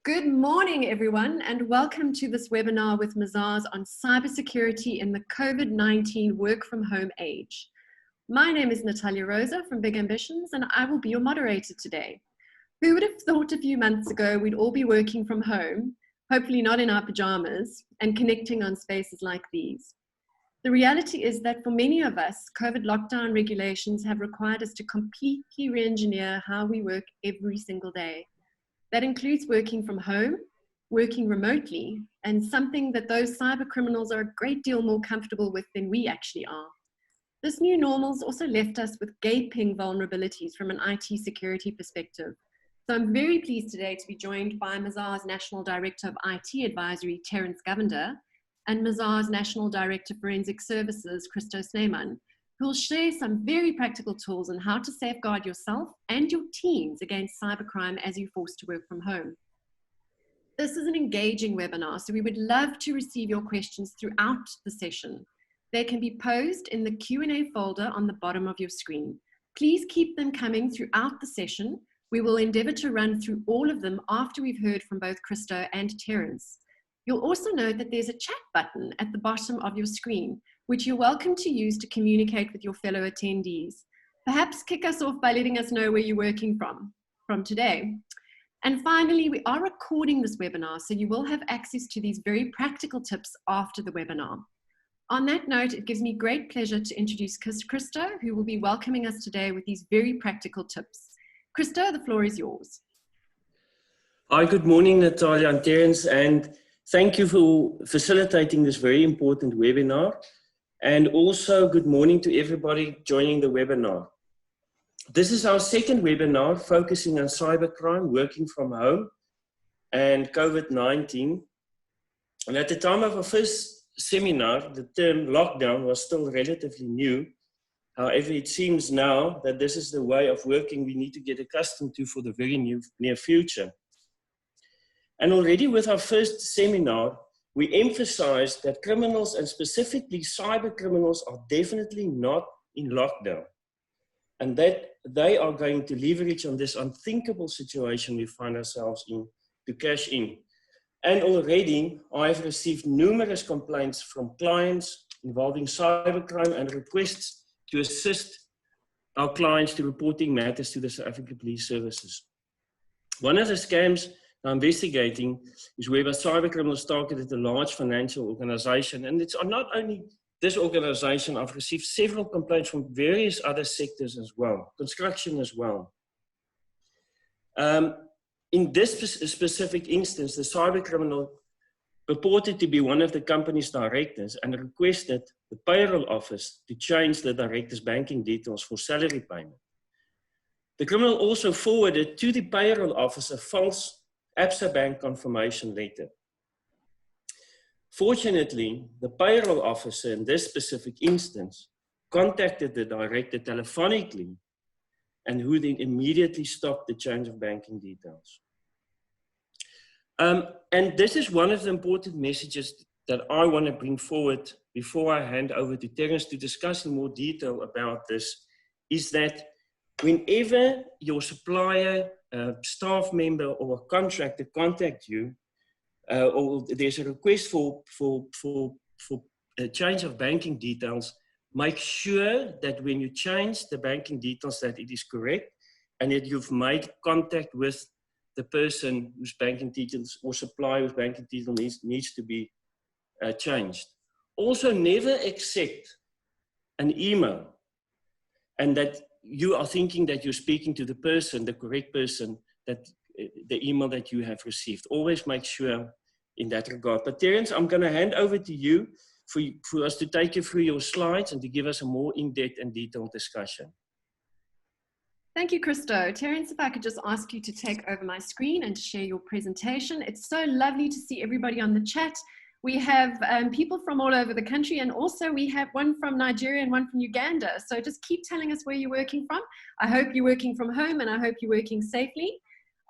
Good morning, everyone, and welcome to this webinar with Mazars on cybersecurity in the COVID-19 work from home age. My name is Natalia Rosa from Big Ambitions, and I will be your moderator today. Who would have thought a few months ago we'd all be working from home, hopefully not in our pajamas, and connecting on spaces like these? The reality is that for many of us, COVID lockdown regulations have required us to completely re-engineer how we work every single day. That includes working from home, working remotely, and something that those cyber criminals are a great deal more comfortable with than we actually are. This new normal's also left us with gaping vulnerabilities from an IT security perspective. So I'm very pleased today to be joined by Mazars National Director of IT Advisory Terence Govender and Mazars National Director Forensic Services, Christo Sneeman, who will share some very practical tools on how to safeguard yourself and your teams against cybercrime as you're forced to work from home. This is an engaging webinar, so we would love to receive your questions throughout the session. They can be posed in the Q&A folder on the bottom of your screen. Please keep them coming throughout the session. We will endeavor to run through all of them after we've heard from both Christo and Terence. You'll also note that there's a chat button at the bottom of your screen, which you're welcome to use to communicate with your fellow attendees. Perhaps kick us off by letting us know where you're working from today. And finally, we are recording this webinar, so you will have access to these very practical tips after the webinar. On that note, it gives me great pleasure to introduce Christo, who will be welcoming us today with these very practical tips. Christo, the floor is yours. Hi, good morning, Natalia and Terence, and thank you for facilitating this very important webinar. And also good morning to everybody joining the webinar. This is our second webinar focusing on cybercrime, working from home, and COVID-19. And at the time of our first seminar, the term lockdown was still relatively new. However, it seems now that this is the way of working we need to get accustomed to for the very near future. And already with our first seminar, we emphasized that criminals, and specifically cyber criminals, are definitely not in lockdown, and that they are going to leverage on this unthinkable situation we find ourselves in to cash in. And already I've received numerous complaints from clients involving cybercrime and requests to assist our clients to reporting matters to the South African Police Services. One of the scams I'm investigating is where cyber criminals targeted a large financial organization. And it's not only this organization, I've received several complaints from various other sectors as well, construction as well. In this specific instance, the cyber criminal purported to be one of the company's directors and requested the payroll office to change the director's banking details for salary payment. The criminal also forwarded to the payroll office a false ABSA bank confirmation letter. Fortunately, the payroll officer in this specific instance contacted the director telephonically, and who then immediately stopped the change of banking details. And this is one of the important messages that I want to bring forward before I hand over to Terence to discuss in more detail about this, is that whenever your supplier, staff member or a contractor contact you, or there's a request for a change of banking details, make sure that when you change the banking details that it is correct and that you've made contact with the person whose banking details or supplier whose banking details needs to be changed. Also, never accept an email and that you are thinking that you're speaking to the person, the correct person, that the email that you have received. Always make sure in that regard. But Terence, I'm going to hand over to you for us to take you through your slides and to give us a more in-depth and detailed discussion. Thank you, Christo. Terence, if I could just ask you to take over my screen and share your presentation. It's so lovely to see everybody on the chat. We have people from all over the country, and also we have one from Nigeria and one from Uganda. So just keep telling us where you're working from. I hope you're working from home, and I hope you're working safely.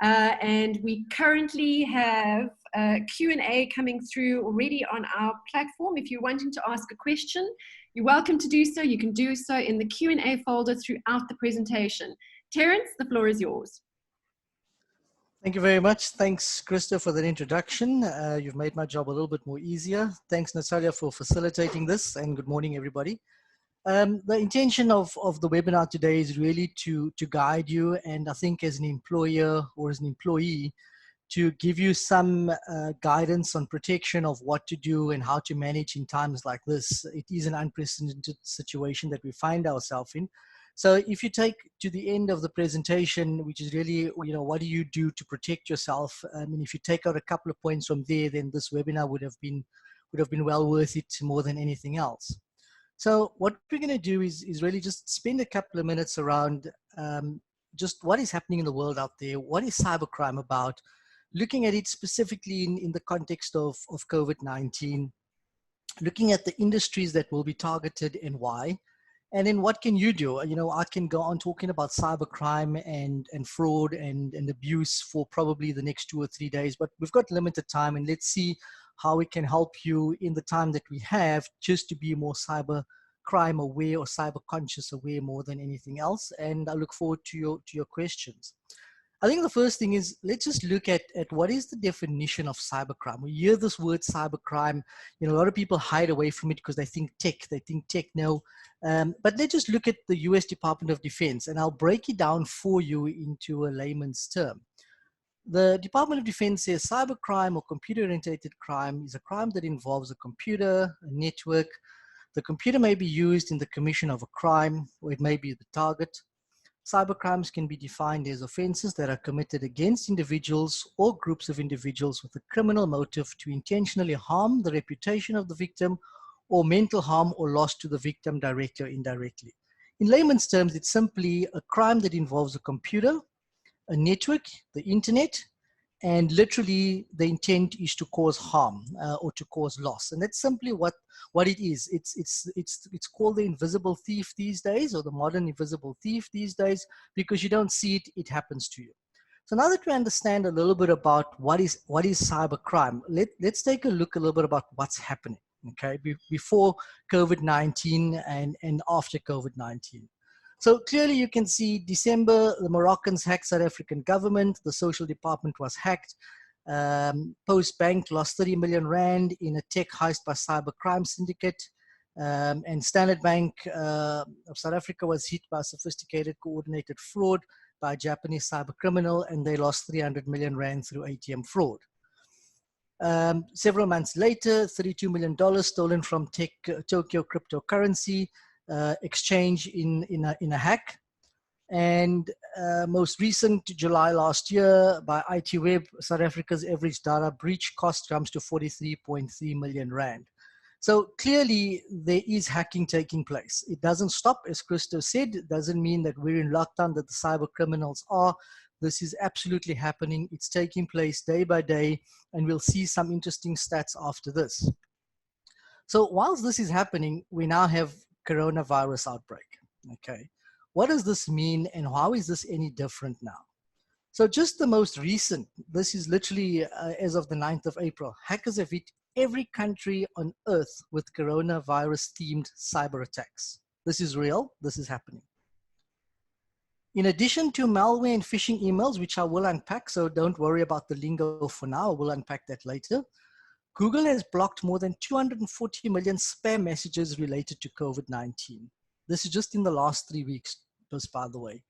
And we currently have Q&A coming through already on our platform. If you're wanting to ask a question, you're welcome to do so. You can do so in the Q&A folder throughout the presentation. Terence, the floor is yours. Thank you very much. Thanks, Krista, for that introduction. You've made my job a little bit more easier. Thanks, Natalia, for facilitating this, and good morning, everybody. The intention of the webinar today is really to guide you, and I think as an employer or as an employee, to give you some guidance on protection of what to do and how to manage in times like this. It is an unprecedented situation that we find ourselves in. So if you take to the end of the presentation, which is really, what do you do to protect yourself? And if you take out a couple of points from there, then this webinar would have been well worth it more than anything else. So what we're going to do is really just spend a couple of minutes around just what is happening in the world out there. What is cybercrime about? Looking at it specifically in the context of COVID-19, looking at the industries that will be targeted and why. And then what can you do? I can go on talking about cybercrime and fraud and abuse for probably the next 2 or 3 days, but we've got limited time, and let's see how we can help you in the time that we have just to be more cybercrime aware or cyber conscious aware more than anything else. And I look forward to your questions. I think the first thing is, let's just look at what is the definition of cybercrime. We hear this word cybercrime, a lot of people hide away from it because they think techno. But let's just look at the US Department of Defense, and I'll break it down for you into a layman's term. The Department of Defense says cybercrime or computer-oriented crime is a crime that involves a computer, a network. The computer may be used in the commission of a crime, or it may be the target. Cybercrimes can be defined as offenses that are committed against individuals or groups of individuals with a criminal motive to intentionally harm the reputation of the victim or mental harm or loss to the victim directly or indirectly. In layman's terms, it's simply a crime that involves a computer, a network, the internet, and literally the intent is to cause harm or to cause loss. And that's simply what it is. It's called the invisible thief these days, or the modern invisible thief these days, because you don't see it, it happens to you. So now that we understand a little bit about what is cybercrime, let's take a look a little bit about what's happening, okay, before COVID-19 and after COVID-19. So clearly you can see December, the Moroccans hacked South African government, the social department was hacked, Post Bank lost 30 million rand in a tech heist by cybercrime syndicate, and Standard Bank of South Africa was hit by sophisticated coordinated fraud by a Japanese cyber criminal, and they lost 300 million rand through ATM fraud. Several months later, $32 million stolen from Tokyo cryptocurrency exchange in a hack. And most recent, July last year, by IT Web, South Africa's average data breach cost comes to 43.3 million rand. So clearly there is hacking taking place. It doesn't stop, as Christo said. It doesn't mean that we're in lockdown, that the cyber criminals are. This is absolutely happening. It's taking place day by day, and we'll see some interesting stats after this. So whilst this is happening, we now have coronavirus outbreak. Okay, what does this mean, and how is this any different now? So just the most recent, this is literally as of the 9th of April, hackers have hit every country on earth with coronavirus themed cyber attacks. This is real, this is happening. In addition to malware and phishing emails, which I will unpack, so don't worry about the lingo for now, we'll unpack that later. Google has blocked more than 240 million spam messages related to COVID-19. This is just in the last 3 weeks, just by the way.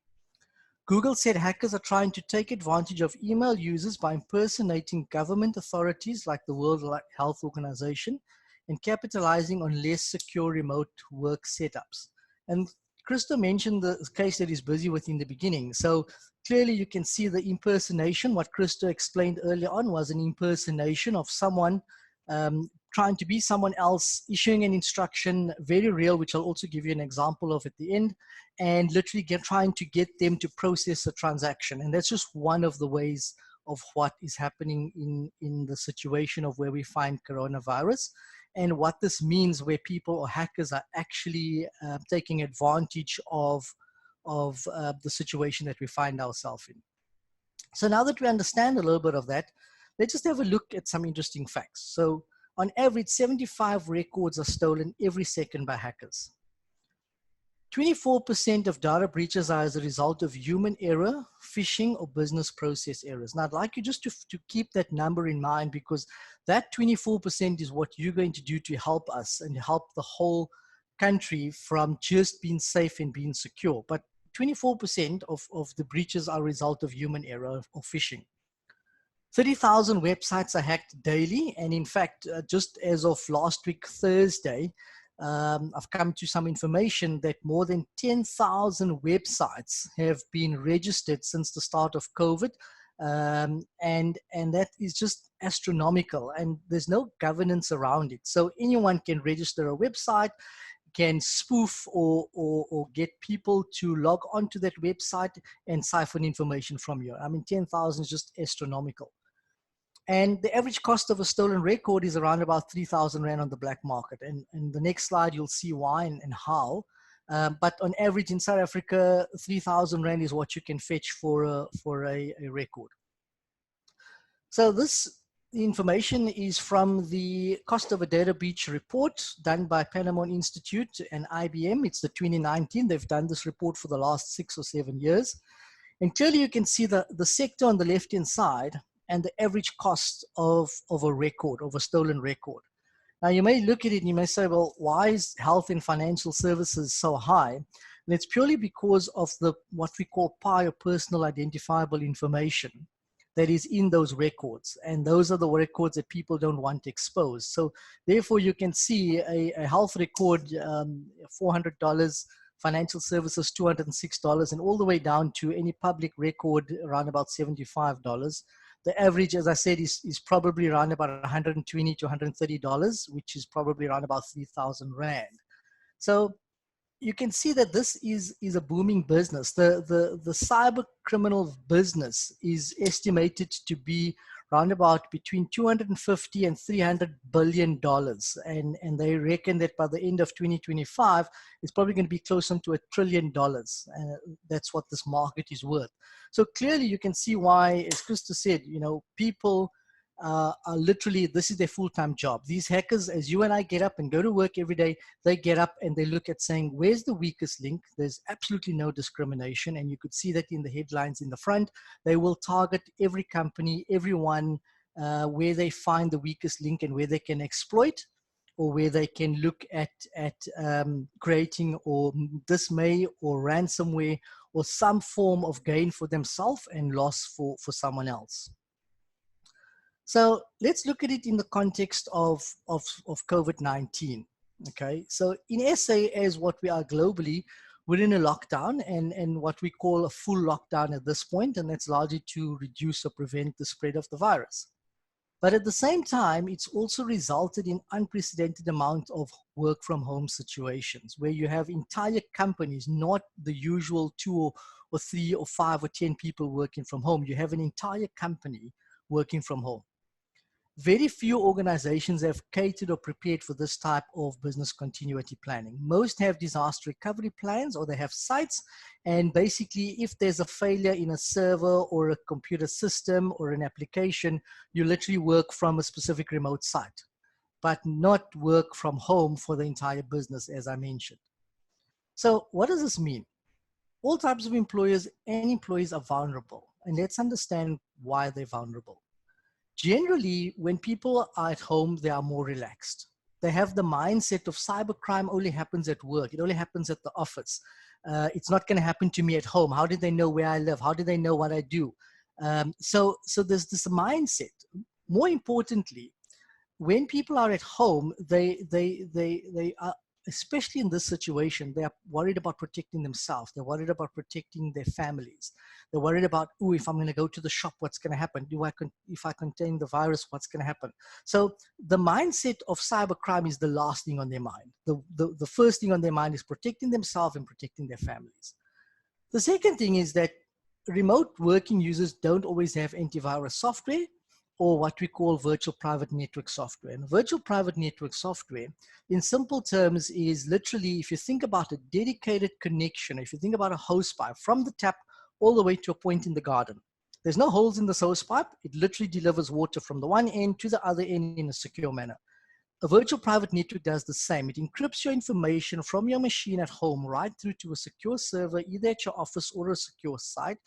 Google said hackers are trying to take advantage of email users by impersonating government authorities like the World Health Organization and capitalizing on less secure remote work setups. And Krista mentioned the case that he's busy with in the beginning. So clearly you can see the impersonation. What Krista explained earlier on was an impersonation of someone trying to be someone else, issuing an instruction, very real, which I'll also give you an example of at the end, and literally trying to get them to process a transaction. And that's just one of the ways of what is happening in the situation of where we find coronavirus, and what this means where people or hackers are actually taking advantage of the situation that we find ourselves in. So now that we understand a little bit of that, let's just have a look at some interesting facts. So on average, 75 records are stolen every second by hackers. 24% of data breaches are as a result of human error, phishing, or business process errors. Now, I'd like you just to keep that number in mind, because that 24% is what you're going to do to help us and help the whole country from just being safe and being secure. But 24% of the breaches are a result of human error or phishing. 30,000 websites are hacked daily. And in fact, just as of last week, Thursday, I've come to some information that more than 10,000 websites have been registered since the start of COVID. And that is just astronomical, and there's no governance around it. So anyone can register a website, can spoof or get people to log onto that website and siphon information from you. I mean, 10,000 is just astronomical. And the average cost of a stolen record is around about 3,000 Rand on the black market. And in the next slide, you'll see why and how. But on average in South Africa, 3,000 Rand is what you can fetch for a record. So this information is from the Cost of a Data Breach report done by Panama Institute and IBM. It's the 2019. They've done this report for the last 6 or 7 years. And clearly you can see the sector on the left-hand side and the average cost of a record, of a stolen record. Now you may look at it and you may say, well, why is health and financial services so high? And it's purely because of what we call PI, or personal identifiable information, that is in those records. And those are the records that people don't want exposed. So therefore you can see a health record, $400, financial services, $206, and all the way down to any public record around about $75. The average, as I said, is probably around about $120 to $130, which is probably around about 3,000 Rand. So you can see that this is a booming business. The cyber criminal business is estimated to be around about between $250 and $300 billion. And they reckon that by the end of 2025, it's probably going to be closer to $1 trillion. That's what this market is worth. So clearly you can see why, as Krista said, people are literally, this is their full-time job. These hackers, as you and I get up and go to work every day, they get up and they look at saying, where's the weakest link? There's absolutely no discrimination. And you could see that in the headlines in the front. They will target every company, everyone, where they find the weakest link and where they can exploit, or where they can look at creating or dismay or ransomware or some form of gain for themselves and loss for someone else. So let's look at it in the context of COVID-19. Okay, so in SA, as what we are globally, we're in a lockdown and what we call a full lockdown at this point, and that's largely to reduce or prevent the spread of the virus. But at the same time, it's also resulted in unprecedented amount of work from home situations where you have entire companies, not the usual 2 or 3 or 5 or 10 people working from home. You have an entire company working from home. Very few organizations have catered or prepared for this type of business continuity planning. Most have disaster recovery plans, or they have sites. And basically, if there's a failure in a server or a computer system or an application, you literally work from a specific remote site, but not work from home for the entire business, as I mentioned. So what does this mean? All types of employers and employees are vulnerable. And let's understand why they're vulnerable. Generally, when people are at home, they are more relaxed. They have the mindset of cybercrime only happens at work. It only happens at the office. It's not going to happen to me at home. How did they know where I live? How do they know what I do? So there's this mindset. More importantly, when people are at home, they are, especially in this situation, they are worried about protecting themselves. They're worried about protecting their families. They're worried about, oh, if I'm going to go to the shop, what's going to happen? If I contain the virus, what's going to happen? So the mindset of cybercrime is the last thing on their mind. The first thing on their mind is protecting themselves and protecting their families. The second thing is that remote working users don't always have antivirus software, or what we call virtual private network software. And virtual private network software, in simple terms, is literally, if you think about a dedicated connection, if you think about a hose pipe from the tap all the way to a point in the garden, there's no holes in this hose pipe. It literally delivers water from the one end to the other end in a secure manner. A virtual private network does the same. It encrypts your information from your machine at home right through to a secure server, either at your office or a secure site,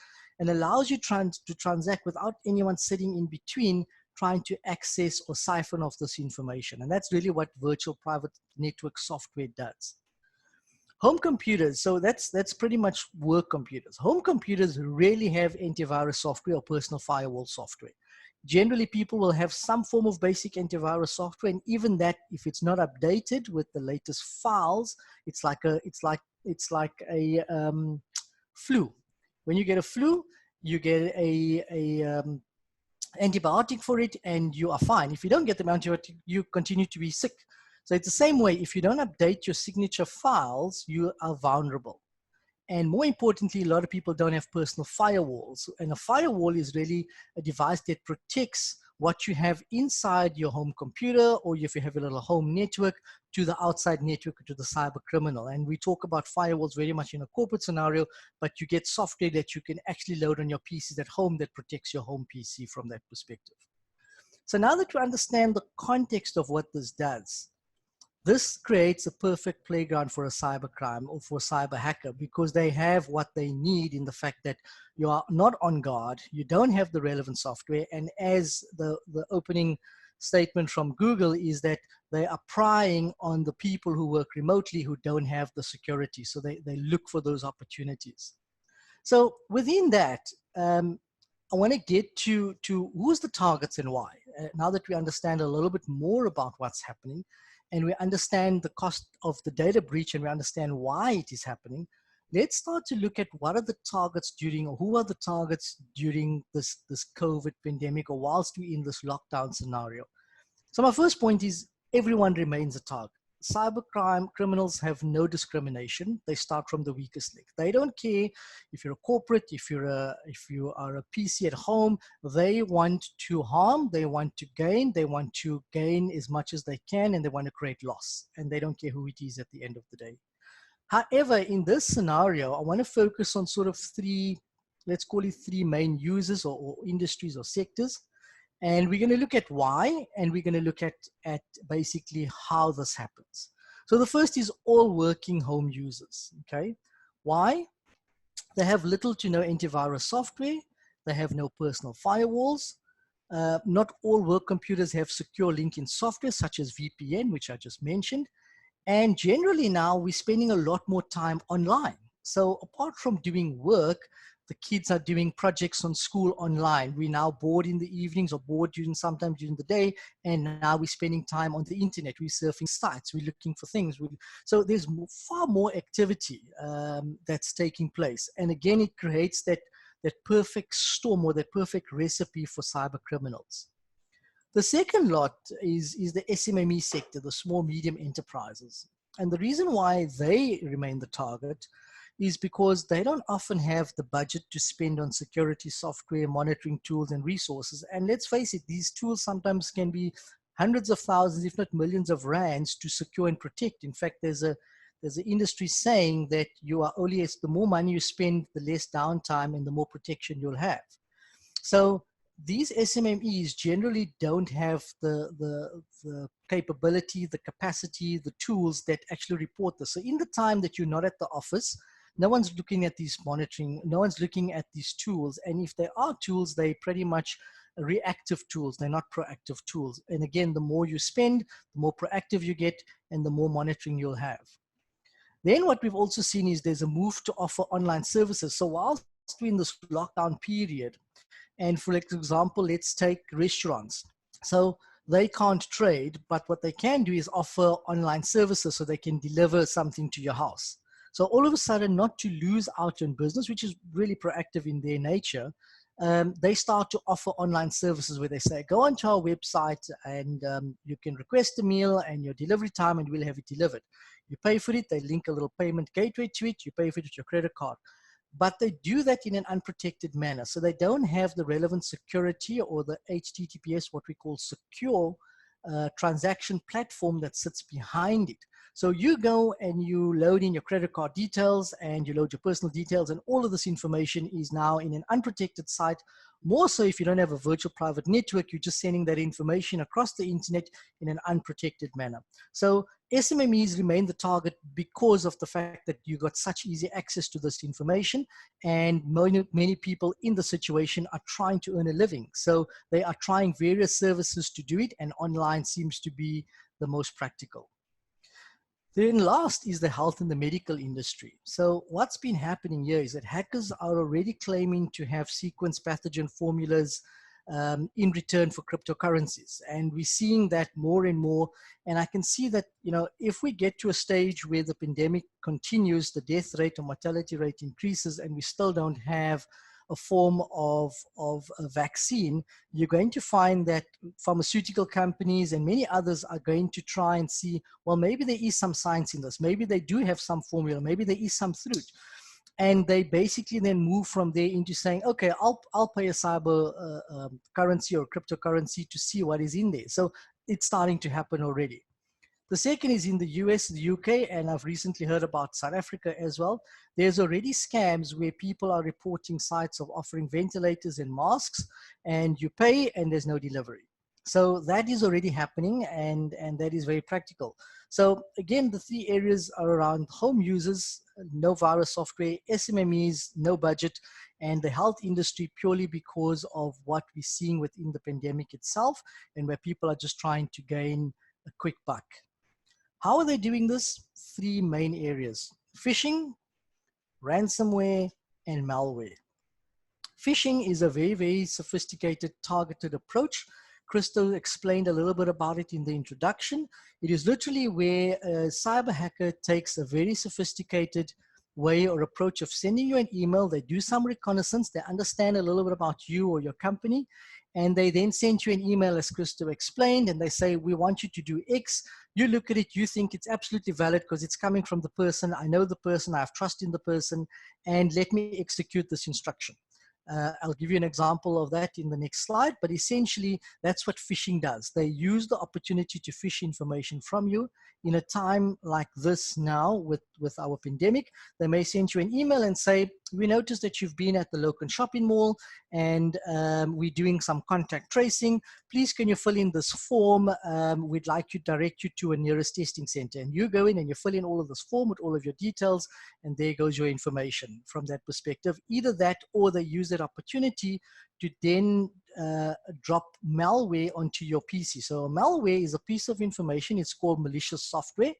and allows you to transact without anyone sitting in between trying to access or siphon off this information. And that's really what virtual private network software does. Home computers, so that's pretty much work computers. Home computers rarely have antivirus software or personal firewall software. Generally, people will have some form of basic antivirus software, and even that, if it's not updated with the latest files, it's like a flu. When you get a flu, you get a antibiotic for it, and you are fine. If you don't get the antibiotic, you continue to be sick. So it's the same way. If you don't update your signature files, you are vulnerable. And more importantly, a lot of people don't have personal firewalls. And a firewall is really a device that protects what you have inside your home computer, or if you have a little home network, to the outside network, to the cyber criminal. And we talk about firewalls very much in a corporate scenario, but you get software that you can actually load on your PCs at home that protects your home PC from that perspective. So now that we understand the context of what this does, this creates a perfect playground for a cybercrime or for a cyber hacker, because they have what they need in the fact that you are not on guard, you don't have the relevant software, and as the opening statement from Google is that they are prying on the people who work remotely who don't have the security, so they look for those opportunities. So within that, I want to get to who's the targets and why. Now that we understand a little bit more about what's happening, and we understand the cost of the data breach, and we understand why it is happening, let's start to look at what are the targets during, or who are the targets during this COVID pandemic, or whilst we're in this lockdown scenario. So my first point is everyone remains a target. Cybercrime criminals have no discrimination. They start from the weakest link. They don't care if you're a corporate, if you are a PC at home. They want to harm, they want to gain as much as they can, and they want to create loss. And they don't care who it is at the end of the day. However, in this scenario, I want to focus on sort of three, let's call it three main users or industries or sectors. And we're going to look at why, and we're going to look at basically how this happens. So the first is all working home users, okay? Why? They have little to no antivirus software. They have no personal firewalls. Not all work computers have secure linking software, such as VPN, which I just mentioned. And generally now we're spending a lot more time online. So apart from doing work, the kids are doing projects on school online. We're now bored in the evenings or bored sometimes during the day. And now we're spending time on the internet. We're surfing sites. We're looking for things. So there's far more activity that's taking place. And again, it creates that perfect storm, or that perfect recipe for cyber criminals. The second lot is the SMME sector, the small, medium enterprises. And the reason why they remain the target is because they don't often have the budget to spend on security software, monitoring tools, and resources. And let's face it, these tools sometimes can be hundreds of thousands, if not millions of rands to secure and protect. In fact, there's an industry saying that the more money you spend, the less downtime and the more protection you'll have. So these SMMEs generally don't have the capability, the capacity, the tools that actually report this. So in the time that you're not at the office, no one's looking at these monitoring, no one's looking at these tools. And if there are tools, they're pretty much reactive tools. They're not proactive tools. And again, the more you spend, the more proactive you get, and the more monitoring you'll have. Then what we've also seen is there's a move to offer online services. So whilst we're in this lockdown period, and for example, let's take restaurants. So they can't trade, but what they can do is offer online services so they can deliver something to your house. So all of a sudden, not to lose out on business, which is really proactive in their nature, they start to offer online services where they say, go onto our website and you can request a meal and your delivery time, and we'll have it delivered. You pay for it, they link a little payment gateway to it, you pay for it with your credit card. But they do that in an unprotected manner. So they don't have the relevant security or the HTTPS, what we call secure transaction platform that sits behind it. So you go and you load in your credit card details and you load your personal details, and all of this information is now in an unprotected site More so if you don't have a virtual private network, you're just sending that information across the internet in an unprotected manner. So SMMEs remain the target because of the fact that you got such easy access to this information, and many people in the situation are trying to earn a living. So they are trying various services to do it, and online seems to be the most practical. Then last is the health and the medical industry. So what's been happening here is that hackers are already claiming to have sequence pathogen formulas in return for cryptocurrencies. And we're seeing that more and more. And I can see that, you know, if we get to a stage where the pandemic continues, the death rate and mortality rate increases, and we still don't have a form of a vaccine, you're going to find that pharmaceutical companies and many others are going to try and see, well, maybe there is some science in this. Maybe they do have some formula. Maybe there is some truth. And they basically then move from there into saying, okay, I'll pay a cyber currency or cryptocurrency to see what is in there. So it's starting to happen already. The second is in the US, the UK, and I've recently heard about South Africa as well. There's already scams where people are reporting sites of offering ventilators and masks, and you pay and there's no delivery. So that is already happening, and that is very practical. So again, the three areas are around home users, no virus software, SMMEs, no budget, and the health industry purely because of what we're seeing within the pandemic itself, and where people are just trying to gain a quick buck. How are they doing this? Three main areas: phishing, ransomware, and malware. Phishing is a very, very sophisticated, targeted approach. Crystal explained a little bit about it in the introduction. It is literally where a cyber hacker takes a very sophisticated way or approach of sending you an email. They do some reconnaissance. They understand a little bit about you or your company. And they then send you an email, as Crystal explained, and they say, we want you to do X. You look at it, you think it's absolutely valid because it's coming from the person. I know the person, I have trust in the person, and let me execute this instruction. I'll give you an example of that in the next slide, but essentially that's what phishing does. They use the opportunity to phish information from you. In a time like this now with our pandemic, they may send you an email and say, we noticed that you've been at the local shopping mall and we're doing some contact tracing. Please, can you fill in this form? We'd like to direct you to a nearest testing center. And you go in and you fill in all of this form with all of your details, and there goes your information from that perspective. Either that, or they use that opportunity to then drop malware onto your PC. So malware is a piece of information. It's called malicious software.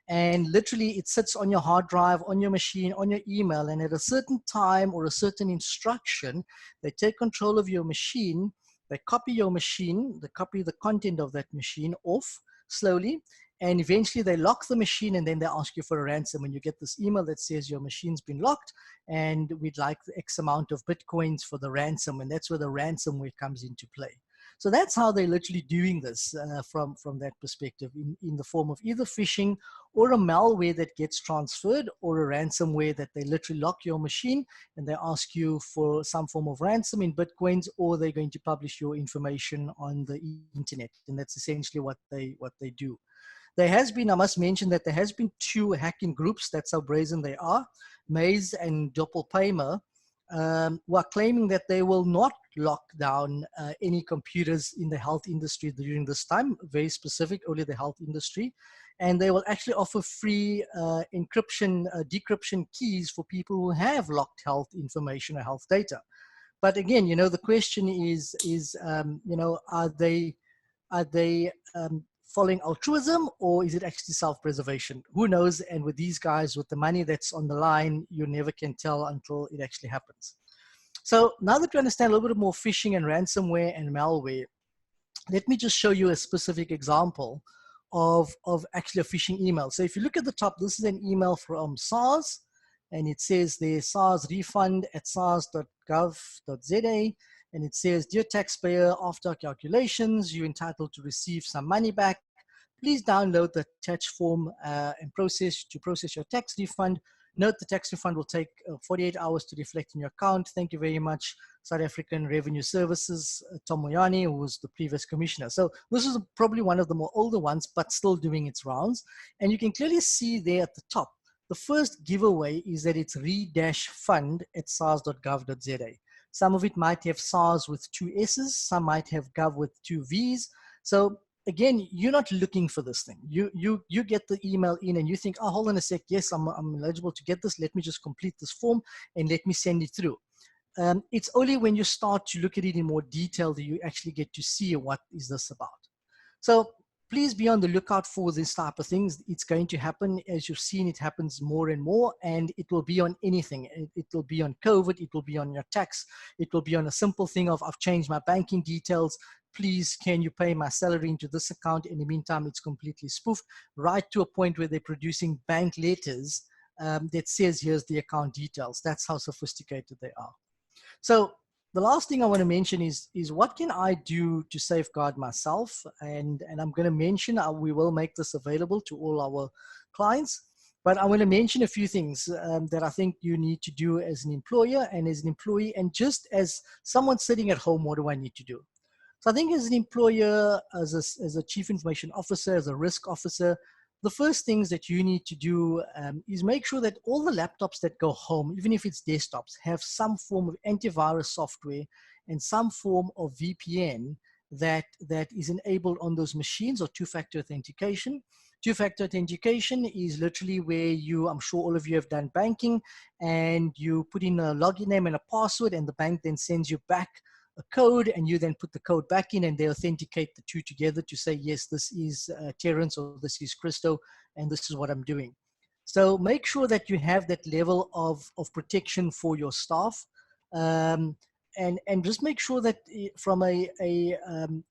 And literally it sits on your hard drive, on your machine, on your email. And at a certain time or a certain instruction, they take control of your machine. They copy your machine, they copy the content of that machine off slowly. And eventually they lock the machine, and then they ask you for a ransom. And you get this email that says your machine's been locked and we'd like the X amount of Bitcoins for the ransom. And that's where the ransomware comes into play. So that's how they're literally doing this from that perspective, in the form of either phishing or a malware that gets transferred, or a ransomware that they literally lock your machine and they ask you for some form of ransom in Bitcoins, or they're going to publish your information on the internet. And that's essentially what they do. There has been, I must mention that there has been 2 hacking groups, that's how brazen they are, Maze and Doppelpaymer, who are claiming that they will not lock down any computers in the health industry during this time, very specific, only the health industry. And they will actually offer free encryption, decryption keys for people who have locked health information or health data. But again, you know, the question is you know, are they following altruism, or is it actually self-preservation? Who knows? And with these guys, with the money that's on the line, you never can tell until it actually happens. So now that we understand a little bit more phishing and ransomware and malware, let me just show you a specific example of actually a phishing email. So if you look at the top, this is an email from SARS, and it says there, SARS refund at sars.gov.za. And it says, dear taxpayer, after calculations, you're entitled to receive some money back. Please download the attached form and process your tax refund. Note the tax refund will take 48 hours to reflect in your account. Thank you very much, South African Revenue Services, Tom Moyani, who was the previous commissioner. So this is probably one of the more older ones, but still doing its rounds. And you can clearly see there at the top, the first giveaway is that it's re-fund at sars.gov.za. Some of it might have SARS with 2 S's. Some might have Gov with 2 V's. So again, you're not looking for this thing. You get the email in and you think, oh, hold on a sec. Yes, I'm eligible to get this. Let me just complete this form and let me send it through. It's only when you start to look at it in more detail that you actually get to see what is this about. So please be on the lookout for this type of things. It's going to happen. As you've seen, it happens more and more, and it will be on anything. It will be on COVID. It will be on your tax. It will be on a simple thing of, I've changed my banking details. Please, can you pay my salary into this account? In the meantime, it's completely spoofed, right to a point where they're producing bank letters that says, here's the account details. That's how sophisticated they are. So the last thing I want to mention is what can I do to safeguard myself? And I'm going to mention, we will make this available to all our clients, but I want to mention a few things that I think you need to do as an employer and as an employee, and just as someone sitting at home, what do I need to do? So I think as an employer, as a chief information officer, as a risk officer, the first things that you need to do is make sure that all the laptops that go home, even if it's desktops, have some form of antivirus software and some form of VPN that is enabled on those machines, or two-factor authentication. Two-factor authentication is literally where I'm sure all of you have done banking, and you put in a login name and a password, and the bank then sends you back a code, and you then put the code back in, and they authenticate the two together to say, yes, this is Terence, or this is Christo, and this is what I'm doing. So make sure that you have that level of protection for your staff. And just make sure that from a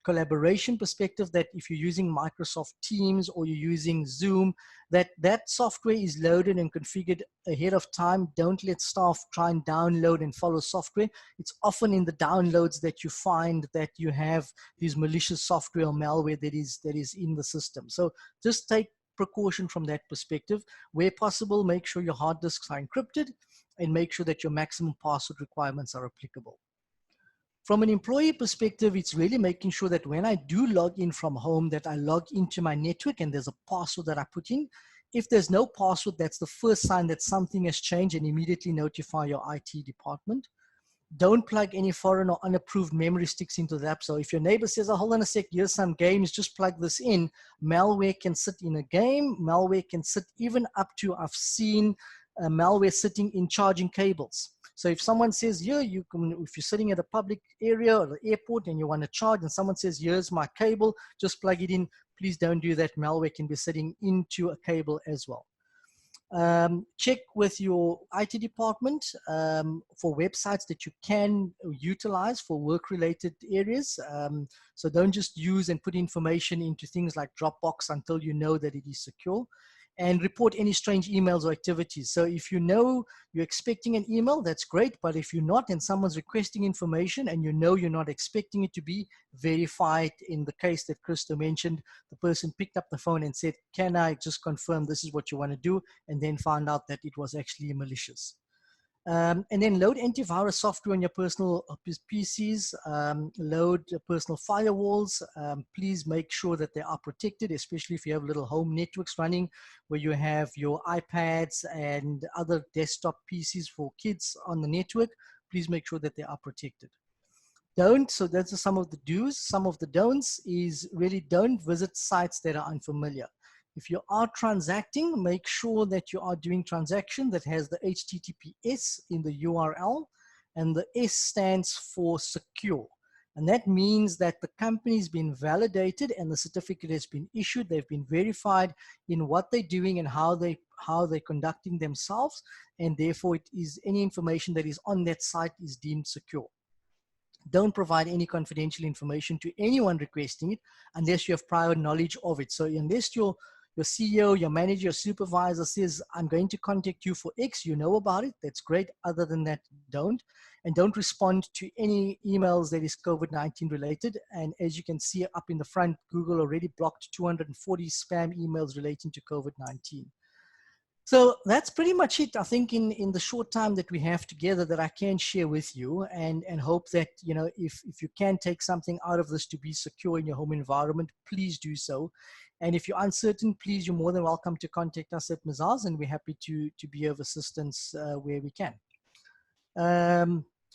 collaboration perspective, that if you're using Microsoft Teams or you're using Zoom, that software is loaded and configured ahead of time. Don't let staff try and download and follow software. It's often in the downloads that you find that you have these malicious software or malware that is in the system. So just take precaution from that perspective. Where possible, make sure your hard disks are encrypted, and make sure that your maximum password requirements are applicable. From an employee perspective, it's really making sure that when I do log in from home, that I log into my network and there's a password that I put in. If there's no password, that's the first sign that something has changed, and immediately notify your IT department. Don't plug any foreign or unapproved memory sticks into the app. So if your neighbor says, oh, hold on a sec, here's some games, just plug this in. Malware can sit in a game. Malware can sit even up to, I've seen malware sitting in charging cables. So if someone says, yeah, you can, if you're sitting at a public area or the airport and you want to charge, and someone says, here's my cable, just plug it in. Please don't do that. Malware can be sitting into a cable as well. Check with your IT department for websites that you can utilize for work-related areas. So don't just use and put information into things like Dropbox until you know that it is secure. And report any strange emails or activities. So if you know you're expecting an email, that's great. But if you're not, and someone's requesting information and you know you're not expecting it to be, verified. In the case that Christo mentioned, the person picked up the phone and said, can I just confirm this is what you want to do? And then found out that it was actually malicious. And then load antivirus software on your personal PCs, load personal firewalls. Please make sure that they are protected, especially if you have little home networks running where you have your iPads and other desktop PCs for kids on the network. Please make sure that they are protected. So that's some of the do's. Some of the don'ts is really don't visit sites that are unfamiliar. If you are transacting, make sure that you are doing transaction that has the HTTPS in the URL, and the S stands for secure. And that means that the company's been validated and the certificate has been issued. They've been verified in what they're doing and how they're conducting themselves. And therefore it is any information that is on that site is deemed secure. Don't provide any confidential information to anyone requesting it unless you have prior knowledge of it. So unless your CEO, your manager, your supervisor says, I'm going to contact you for X, you know about it, that's great. Other than that, don't. And don't respond to any emails that is COVID-19 related. And as you can see up in the front, Google already blocked 240 spam emails relating to COVID-19. So that's pretty much it, I think, in the short time that we have together that I can share with you, and hope that, you know, if you can take something out of this to be secure in your home environment, please do so. And if you're uncertain, please, you're more than welcome to contact us at Mazars, and we're happy to be of assistance where we can.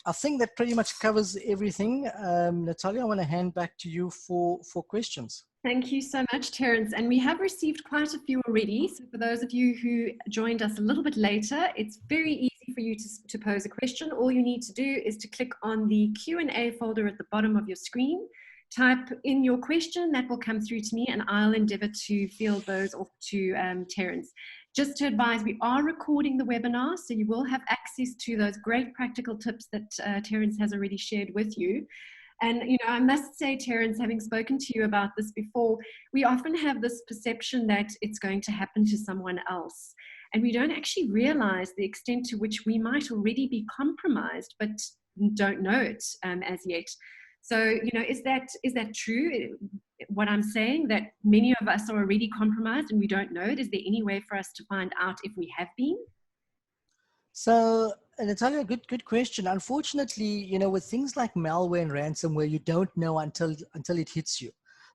I think that pretty much covers everything. Natalia, I want to hand back to you for questions. Thank you so much, Terence. And we have received quite a few already. So for those of you who joined us a little bit later, it's very easy for you to pose a question. All you need to do is to click on the Q&A folder at the bottom of your screen, type in your question, that will come through to me, and I'll endeavor to field those off to Terence. Just to advise, we are recording the webinar, so you will have access to those great practical tips that Terence has already shared with you. And, you know, I must say, Terence, having spoken to you about this before, we often have this perception that it's going to happen to someone else. And we don't actually realize the extent to which we might already be compromised, but don't know it as yet. So, you know, is that true? What I'm saying, that many of us are already compromised and we don't know it? Is there any way for us to find out if we have been? So, Natalia, good question. Unfortunately, you know, with things like malware and ransomware, you don't know until it hits you.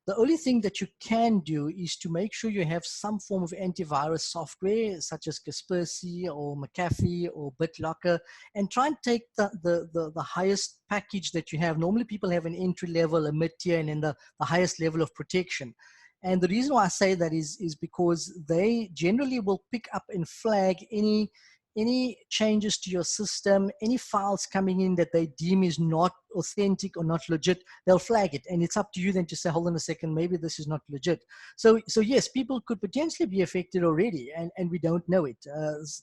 The only thing that you can do is to make sure you have some form of antivirus software, such as Kaspersky or McAfee or BitLocker, and try and take the highest package that you have. Normally, people have an entry level, a mid-tier, and then the highest level of protection. And the reason why I say that is because they generally will pick up and flag any changes to your system, any files coming in that they deem is not authentic or not legit, they'll flag it. And it's up to you then to say, hold on a second, maybe this is not legit. So yes, people could potentially be affected already, and we don't know it.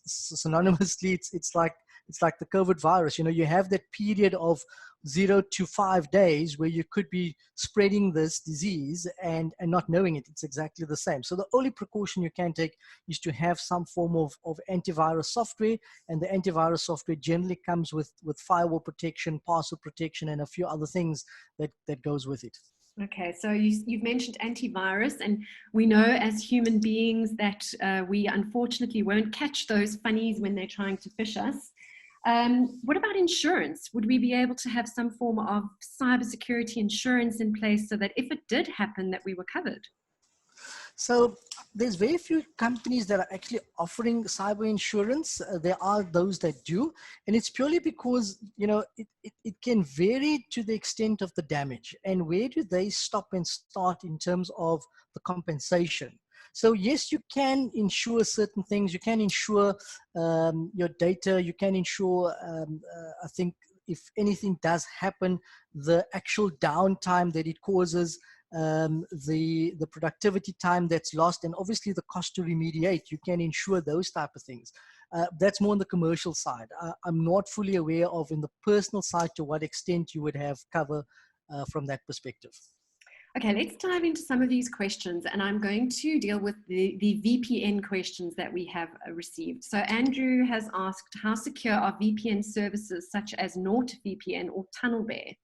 Synonymously, it's like the COVID virus. You know, you have that period of 0 to 5 days where you could be spreading this disease and not knowing it. It's exactly the same. So the only precaution you can take is to have some form of antivirus software, and the antivirus software generally comes with firewall protection, password protection, and a few other things that goes with it. Okay, so you've mentioned antivirus, and we know as human beings that we unfortunately won't catch those funnies when they're trying to phish us. What about insurance? Would we be able to have some form of cybersecurity insurance in place so that if it did happen, that we were covered? So there's very few companies that are actually offering cyber insurance. There are those that do, and it's purely because, you know, it can vary to the extent of the damage, and where do they stop and start in terms of the compensation. So yes, you can insure certain things. You can insure your data. You can insure, I think, if anything does happen, the actual downtime that it causes, the productivity time that's lost, and obviously the cost to remediate. You can insure those type of things. That's more on the commercial side. I'm not fully aware of, in the personal side, to what extent you would have cover from that perspective. Okay, let's dive into some of these questions, and I'm going to deal with the VPN questions that we have received. So Andrew has asked, how secure are VPN services such as NordVPN or TunnelBear?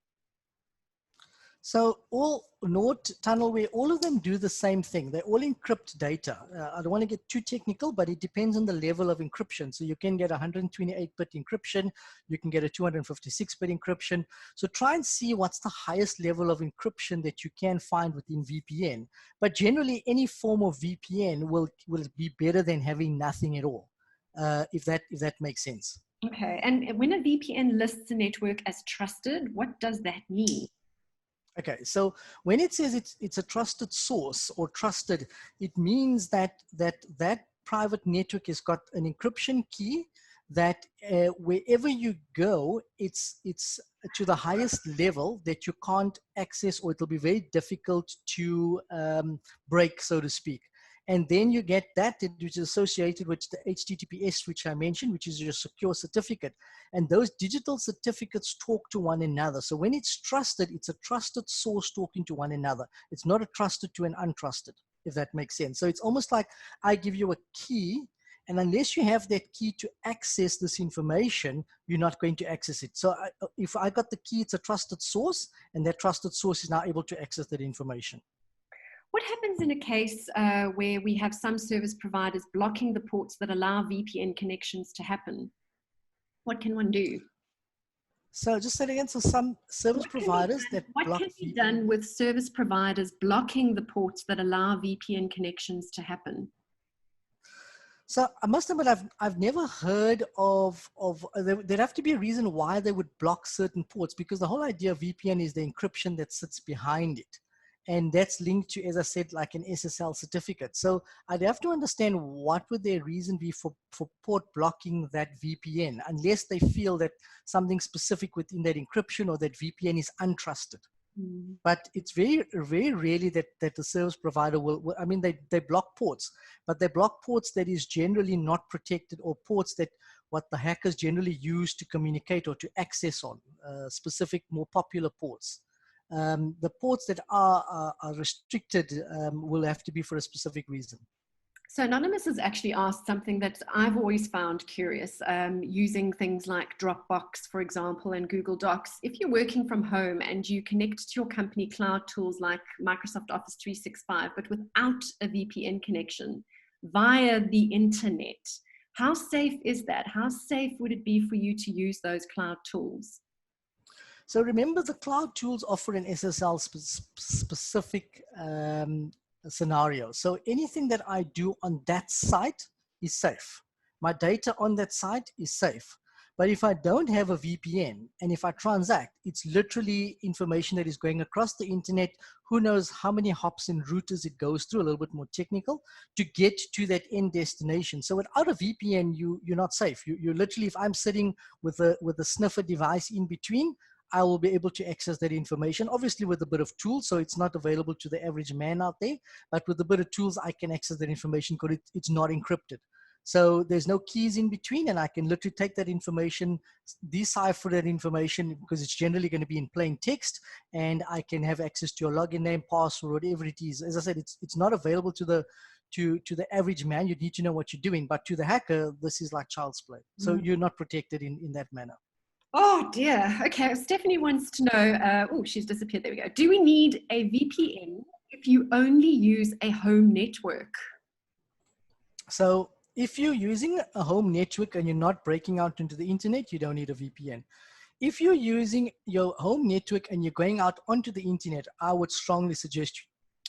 So all Nord, TunnelBear, all of them do the same thing. They all encrypt data. I don't want to get too technical, but it depends on the level of encryption. So you can get 128-bit encryption. You can get a 256-bit encryption. So try and see what's the highest level of encryption that you can find within VPN. But generally, any form of VPN will be better than having nothing at all, if that makes sense. Okay, and when a VPN lists a network as trusted, what does that mean? Okay, so when it says it's a trusted source or trusted, it means that private network has got an encryption key that wherever you go, it's to the highest level that you can't access, or it'll be very difficult to break, so to speak. And then you get that, which is associated with the HTTPS, which I mentioned, which is your secure certificate. And those digital certificates talk to one another. So when it's trusted, it's a trusted source talking to one another. It's not a trusted to an untrusted, if that makes sense. So it's almost like I give you a key, and unless you have that key to access this information, you're not going to access it. So if I got the key, it's a trusted source, and that trusted source is now able to access that information. What happens in a case where we have some service providers blocking the ports that allow VPN connections to happen? What can one do? So just say it again, so some service providers that block... What can be done with service providers blocking the ports that allow VPN connections to happen? So I must admit, I've never heard of there'd have to be a reason why they would block certain ports, because the whole idea of VPN is the encryption that sits behind it. And that's linked to, as I said, like an SSL certificate. So I'd have to understand what would their reason be for port blocking that VPN, unless they feel that something specific within that encryption or that VPN is untrusted. But it's very, very rarely that the service provider will, I mean, they block ports, but they block ports that is generally not protected, or ports that what the hackers generally use to communicate or to access on, specific, more popular ports. The ports that are restricted will have to be for a specific reason. So Anonymous has actually asked something that I've always found curious, using things like Dropbox, for example, and Google Docs. If you're working from home and you connect to your company cloud tools like Microsoft Office 365, but without a VPN connection via the internet, how safe is that? How safe would it be for you to use those cloud tools? So remember, the cloud tools offer an SSL specific scenario. So anything that I do on that site is safe. My data on that site is safe. But if I don't have a VPN and if I transact, it's literally information that is going across the internet. Who knows how many hops and routers it goes through, a little bit more technical, to get to that end destination. So without a VPN, you're not safe. You literally, if I'm sitting with a sniffer device in between, I will be able to access that information, obviously with a bit of tools, so it's not available to the average man out there, but with a bit of tools, I can access that information because it's not encrypted. So there's no keys in between, and I can literally take that information, decipher that information, because it's generally going to be in plain text, and I can have access to your login name, password, whatever it is. As I said, it's not available to the average man. You need to know what you're doing, but to the hacker, this is like child's play. So you're not protected in that manner. Oh dear. Okay, Stephanie wants to know, oh, she's disappeared. There we go. Do we need a VPN if you only use a home network? So if you're using a home network and you're not breaking out into the internet, you don't need a VPN. If you're using your home network and you're going out onto the internet, I would strongly suggest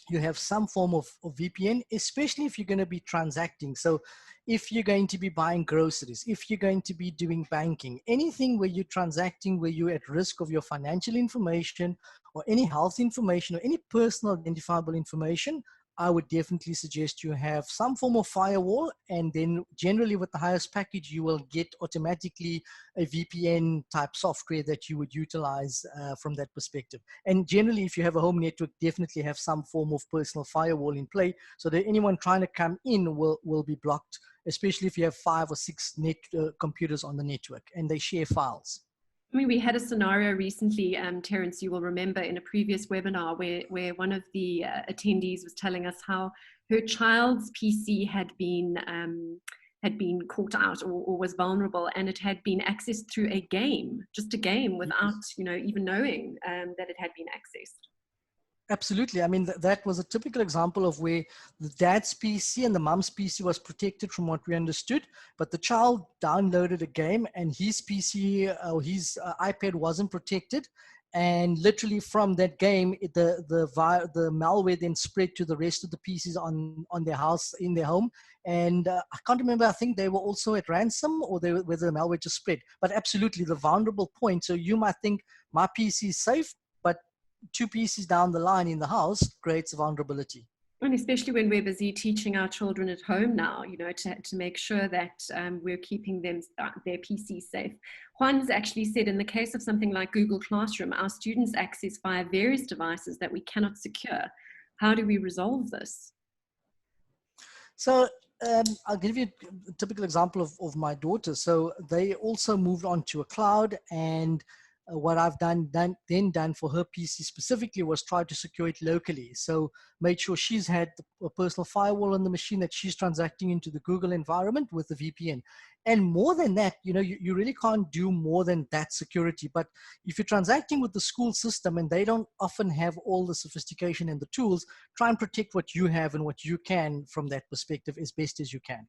you have some form of VPN, especially if you're going to be transacting. So if you're going to be buying groceries, if you're going to be doing banking, anything where you're transacting, where you're at risk of your financial information or any health information or any personal identifiable information, I would definitely suggest you have some form of firewall, and then generally with the highest package, you will get automatically a VPN type software that you would utilize from that perspective. And generally, if you have a home network, definitely have some form of personal firewall in play so that anyone trying to come in will be blocked, especially if you have 5 or 6 computers on the network and they share files. I mean, we had a scenario recently, Terence, you will remember in a previous webinar where one of the attendees was telling us how her child's PC had been caught out or was vulnerable, and it had been accessed through a game, just a game, without even knowing that it had been accessed. Absolutely. I mean, that was a typical example of where the dad's PC and the mom's PC was protected from what we understood, but the child downloaded a game and his PC or his iPad wasn't protected. And literally from that game, the malware then spread to the rest of the PCs on their house, in their home. And I can't remember, I think they were also at ransom, or whether the malware just spread. But absolutely the vulnerable point. So you might think my PC is safe, but 2 PCs down the line in the house creates vulnerability. And especially when we're busy teaching our children at home now, to make sure that we're keeping their PCs safe. Juan's actually said, in the case of something like Google Classroom, our students access via various devices that we cannot secure. How do we resolve this? So I'll give you a typical example of my daughter. So they also moved on to a cloud, and what I've done for her PC specifically was try to secure it locally. So made sure she's had a personal firewall on the machine that she's transacting into the Google environment with the VPN. And more than that, you really can't do more than that security. But if you're transacting with the school system and they don't often have all the sophistication and the tools, try and protect what you have and what you can from that perspective as best as you can.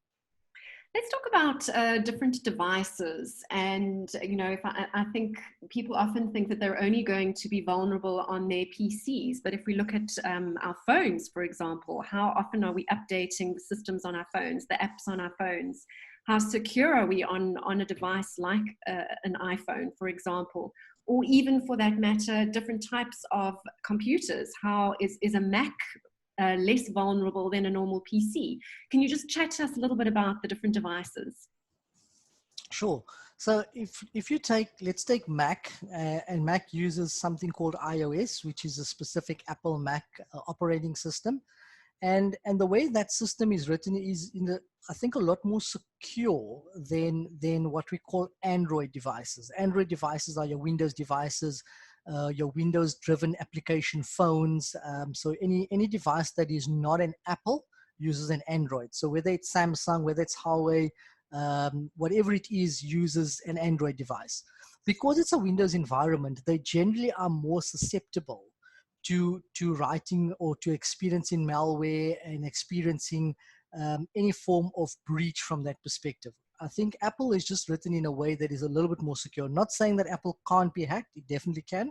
Let's talk about different devices. And, you know, I think people often think that they're only going to be vulnerable on their PCs. But if we look at our phones, for example, how often are we updating the systems on our phones, the apps on our phones? How secure are we on a device like an iPhone, for example? Or even for that matter, different types of computers. How is a Mac less vulnerable than a normal PC? Can you just chat to us a little bit about the different devices? Sure. So if you take, let's take Mac, and Mac uses something called iOS, which is a specific Apple Mac operating system. And the way that system is written is I think a lot more secure than what we call Android devices. Android devices are your Windows devices, your Windows driven application phones. So any device that is not an Apple uses an Android. So whether it's Samsung, whether it's Huawei, whatever it is, uses an Android device. Because it's a Windows environment, they generally are more susceptible to writing or to experiencing malware and experiencing any form of breach from that perspective. I think Apple is just written in a way that is a little bit more secure. Not saying that Apple can't be hacked, it definitely can,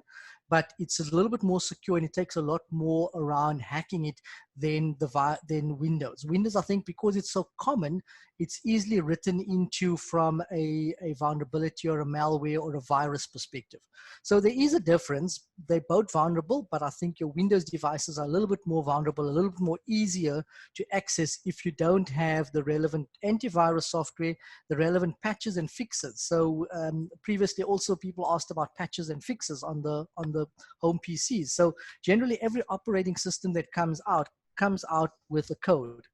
but it's a little bit more secure and it takes a lot more around hacking it than Windows. Windows, I think, because it's so common, it's easily written into from a vulnerability or a malware or a virus perspective. So there is a difference. They're both vulnerable, but I think your Windows devices are a little bit more vulnerable, a little bit more easier to access if you don't have the relevant antivirus software, the relevant patches and fixes. So previously also people asked about patches and fixes on the home PCs. So generally every operating system that comes out with a code.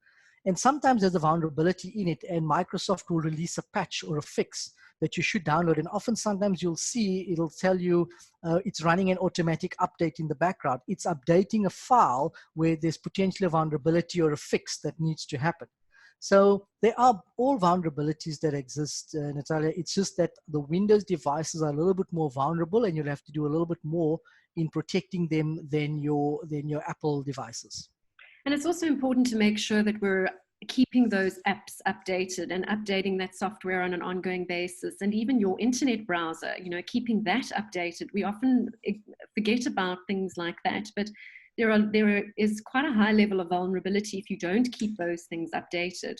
And sometimes there's a vulnerability in it and Microsoft will release a patch or a fix that you should download. And often sometimes you'll see, it'll tell you it's running an automatic update in the background. It's updating a file where there's potentially a vulnerability or a fix that needs to happen. So there are all vulnerabilities that exist, Natalia. It's just that the Windows devices are a little bit more vulnerable and you'll have to do a little bit more in protecting them than your Apple devices. And it's also important to make sure that we're keeping those apps updated and updating that software on an ongoing basis, and even your internet browser, you know, keeping that updated. We often forget about things like that, but there is quite a high level of vulnerability if you don't keep those things updated.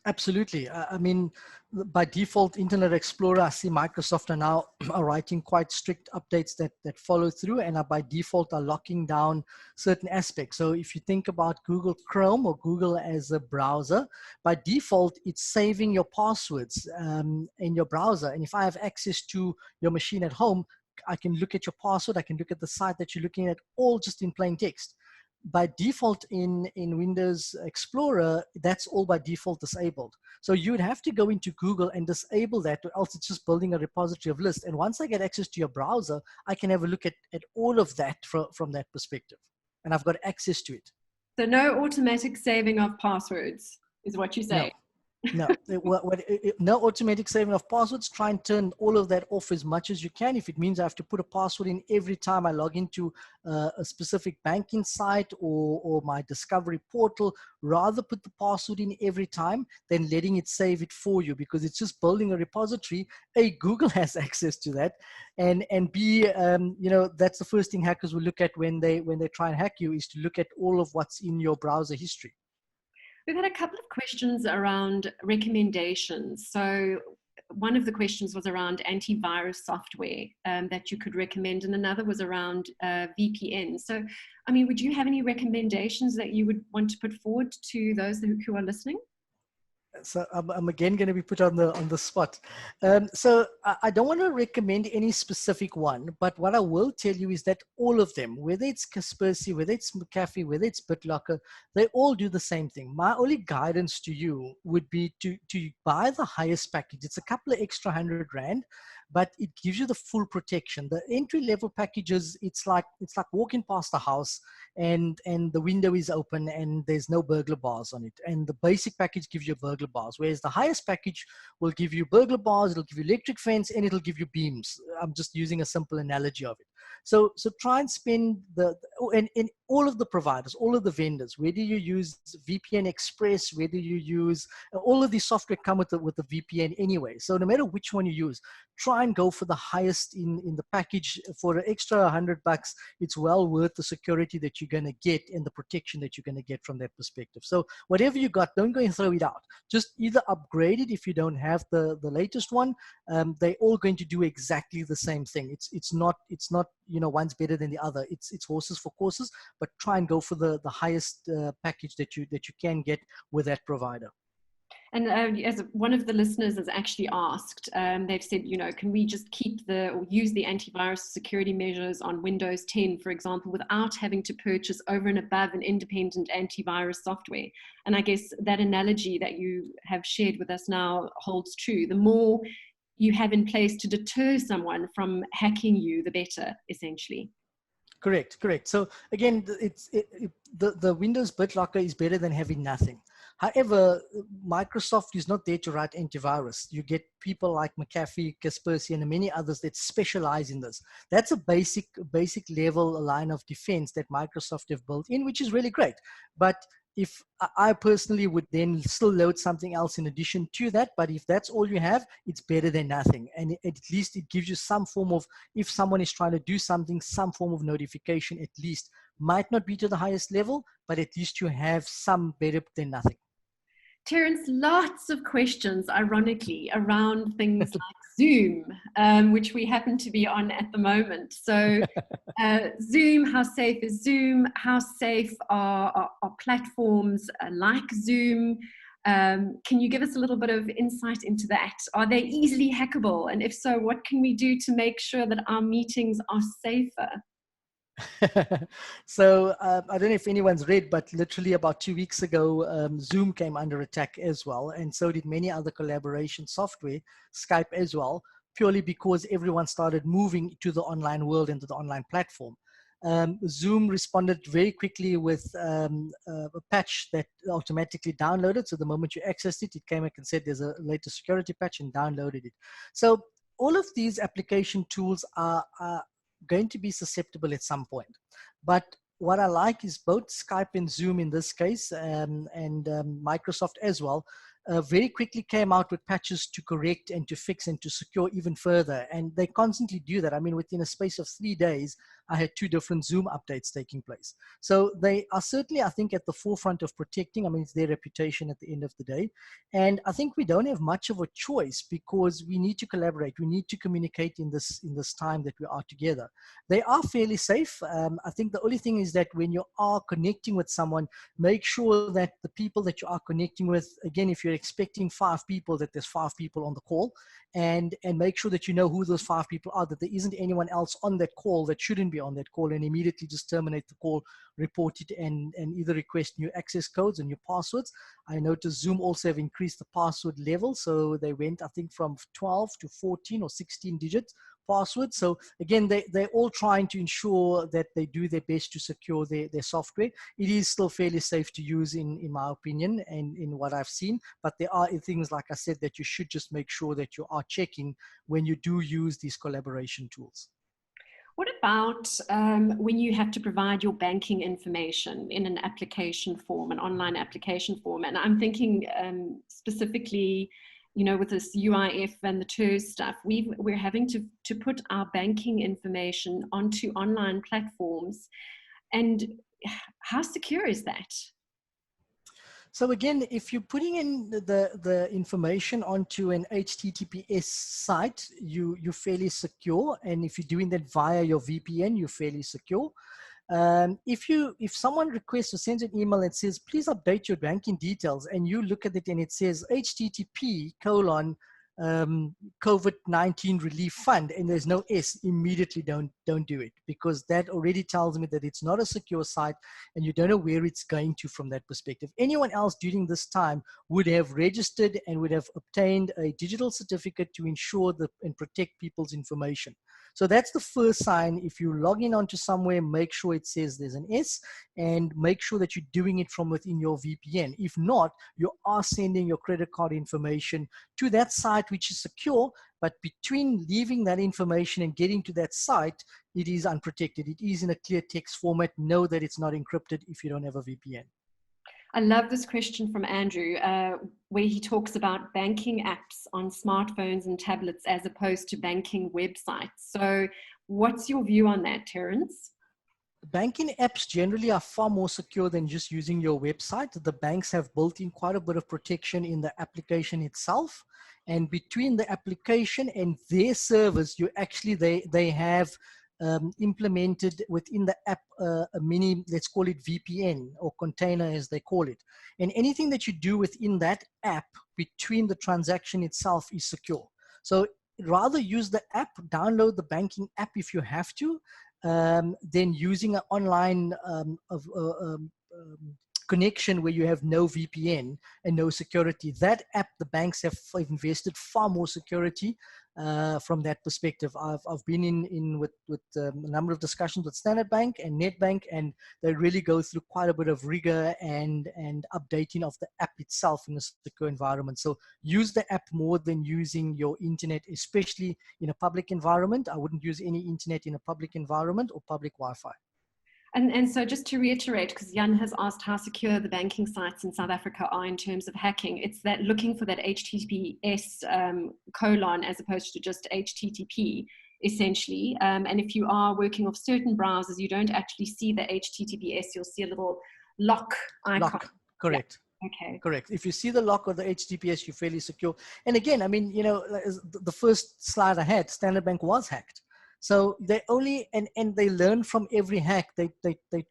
Absolutely. I mean, by default, Internet Explorer, I see Microsoft are now writing quite strict updates that follow through and are by default are locking down certain aspects. So if you think about Google Chrome or Google as a browser, by default, it's saving your passwords in your browser. And if I have access to your machine at home, I can look at your password, I can look at the site that you're looking at, all just in plain text. By default in Windows Explorer, that's all by default disabled. So you would have to go into Google and disable that, or else it's just building a repository of lists. And once I get access to your browser, I can have a look at all of that from that perspective. And I've got access to it. So no automatic saving of passwords is what you say. No, no automatic saving of passwords. Try and turn all of that off as much as you can. If it means I have to put a password in every time I log into a specific banking site or my discovery portal, rather put the password in every time than letting it save it for you, because it's just building a repository. A, Google has access to that, and B, you know, that's the first thing hackers will look at when they try and hack you, is to look at all of what's in your browser history. We've had a couple of questions around recommendations. So one of the questions was around antivirus software that you could recommend, and another was around VPN. So, I mean, would you have any recommendations that you would want to put forward to those who are listening? So I'm again going to be put on the spot. So I don't want to recommend any specific one, but what I will tell you is that all of them, whether it's Kaspersky, whether it's McAfee, whether it's BitLocker, they all do the same thing. My only guidance to you would be to buy the highest package. It's a couple of extra R100, but it gives you the full protection. The entry level packages, it's like walking past a house and the window is open and there's no burglar bars on it. And the basic package gives you burglar bars, whereas the highest package will give you burglar bars, it'll give you electric fence, and it'll give you beams. I'm just using a simple analogy of it. So try and spend and all of the providers, all of the vendors, whether you use VPN Express, whether you use all of these software come with the VPN anyway. So no matter which one you use, try and go for the highest in the package. For an extra $100, it's well worth the security that you're going to get and the protection that you're going to get from that perspective. So whatever you got, don't go and throw it out. Just either upgrade it if you don't have the latest one. They're all going to do exactly the same thing. It's not one's better than the other. It's horses for courses, but try and go for the highest package that you can get with that provider. And as one of the listeners has actually asked, they've said, can we just keep or use the antivirus security measures on Windows 10, for example, without having to purchase over and above an independent antivirus software? And I guess that analogy that you have shared with us now holds true. The more you have in place to deter someone from hacking you, the better, essentially. Correct. So again, the Windows BitLocker is better than having nothing. However, Microsoft is not there to write antivirus. You get people like McAfee, Kaspersky, and many others that specialize in this. That's a basic level line of defense that Microsoft have built in, which is really great. But if I personally would then still load something else in addition to that, but if that's all you have, it's better than nothing. And at least it gives you some form of, if someone is trying to do something, some form of notification at least. Might not be to the highest level, but at least you have some better than nothing. Terence, lots of questions, ironically, around things like Zoom, which we happen to be on at the moment. So Zoom, how safe is Zoom? How safe are platforms like Zoom? Can you give us a little bit of insight into that? Are they easily hackable? And if so, what can we do to make sure that our meetings are safer? So I don't know if anyone's read, but literally about 2 weeks ago, Zoom came under attack as well. And so did many other collaboration software, Skype as well, purely because everyone started moving to the online world and to the online platform. Zoom responded very quickly with a patch that automatically downloaded. So the moment you accessed it, it came back and said there's a latest security patch and downloaded it. So all of these application tools are going to be susceptible at some point. But what I like is both Skype and Zoom in this case, and Microsoft as well, very quickly came out with patches to correct and to fix and to secure even further. And they constantly do that. I mean, within a space of 3 days, I had 2 different Zoom updates taking place. So they are certainly, I think, at the forefront of protecting. I mean, it's their reputation at the end of the day. And I think we don't have much of a choice because we need to collaborate. We need to communicate in this time that we are together. They are fairly safe. I think the only thing is that when you are connecting with someone, make sure that the people that you are connecting with, again, if you're expecting 5 people, that there's 5 people on the call, and make sure that you know who those 5 people are, that there isn't anyone else on that call that shouldn't be on that call, and immediately just terminate the call, report it, and either request new access codes and new passwords. I noticed Zoom also have increased the password level. So they went, I think, from 12 to 14 or 16 digits password. So again, they're all trying to ensure that they do their best to secure their software. It is still fairly safe to use in my opinion and in what I've seen, but there are things, like I said, that you should just make sure that you are checking when you do use these collaboration tools. What about when you have to provide your banking information in an application form, an online application form? And I'm thinking specifically, with this UIF and the TERS stuff, we're having to put our banking information onto online platforms. And how secure is that? So again, if you're putting in the information onto an HTTPS site, you're fairly secure. And if you're doing that via your VPN, you're fairly secure. If someone requests or sends an email and says, please update your banking details, and you look at it and it says HTTP : COVID-19 relief fund, and there's no S, immediately don't do it, because that already tells me that it's not a secure site and you don't know where it's going to from that perspective. Anyone else during this time would have registered and would have obtained a digital certificate to ensure and protect people's information. So that's the first sign. If you log in onto somewhere, make sure it says there's an S, and make sure that you're doing it from within your VPN. If not, you are sending your credit card information to that site, which is secure, but between leaving that information and getting to that site, it is unprotected. It is in a clear text format. Know that it's not encrypted if you don't have a VPN. I love this question from Andrew, where he talks about banking apps on smartphones and tablets as opposed to banking websites. So what's your view on that, Terence? Banking apps generally are far more secure than just using your website. The banks have built in quite a bit of protection in the application itself. And between the application and their servers, they have implemented within the app a mini, let's call it VPN or container as they call it. And anything that you do within that app between the transaction itself is secure. So rather use the app, download the banking app if you have to, than using an online connection where you have no VPN and no security. That app, the banks have invested far more security from that perspective. I've been in with a number of discussions with Standard Bank and Nedbank, and they really go through quite a bit of rigor and updating of the app itself in a secure environment. So use the app more than using your internet, especially in a public environment. I wouldn't use any internet in a public environment or public Wi-Fi. And so just to reiterate, because Jan has asked how secure the banking sites in South Africa are in terms of hacking, it's that looking for that HTTPS colon as opposed to just HTTP, essentially. And if you are working off certain browsers, you don't actually see the HTTPS, you'll see a little lock icon. Lock, correct. Yeah. Okay. Correct. If you see the lock or the HTTPS, you're fairly secure. And again, I mean, you know, the first slide I had, Standard Bank was hacked. So they only, and they learn from every hack. They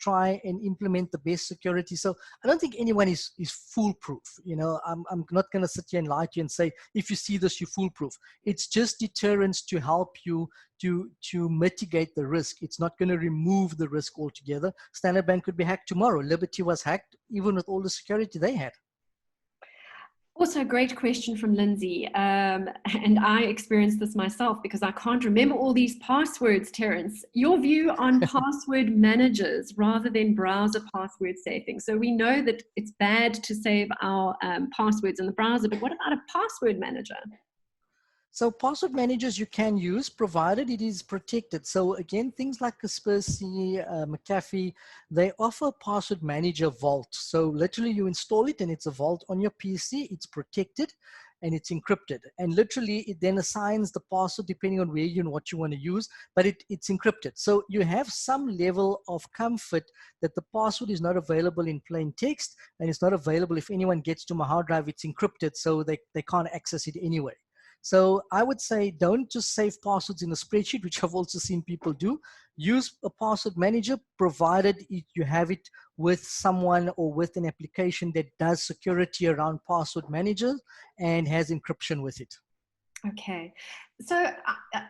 try and implement the best security. So I don't think anyone is foolproof. You know, I'm not going to sit here and lie to you and say, if you see this, you're foolproof. It's just deterrence to help you to mitigate the risk. It's not going to remove the risk altogether. Standard Bank could be hacked tomorrow. Liberty was hacked, even with all the security they had. Also, a great question from Lindsay. And I experienced this myself because I can't remember all these passwords, Terence. Your view on password managers rather than browser password saving. So we know that it's bad to save our passwords in the browser, but what about a password manager? So password managers you can use, provided it is protected. So again, things like Kaspersky, McAfee, they offer password manager vault. So literally you install it and it's a vault on your PC, it's protected and it's encrypted. And literally it then assigns the password depending on where you and what you want to use, but it's encrypted. So you have some level of comfort that the password is not available in plain text and it's not available if anyone gets to my hard drive, it's encrypted so they can't access it anyway. So I would say don't just save passwords in a spreadsheet, which I've also seen people do. Use a password manager, provided you have it with someone or with an application that does security around password managers and has encryption with it. Okay, so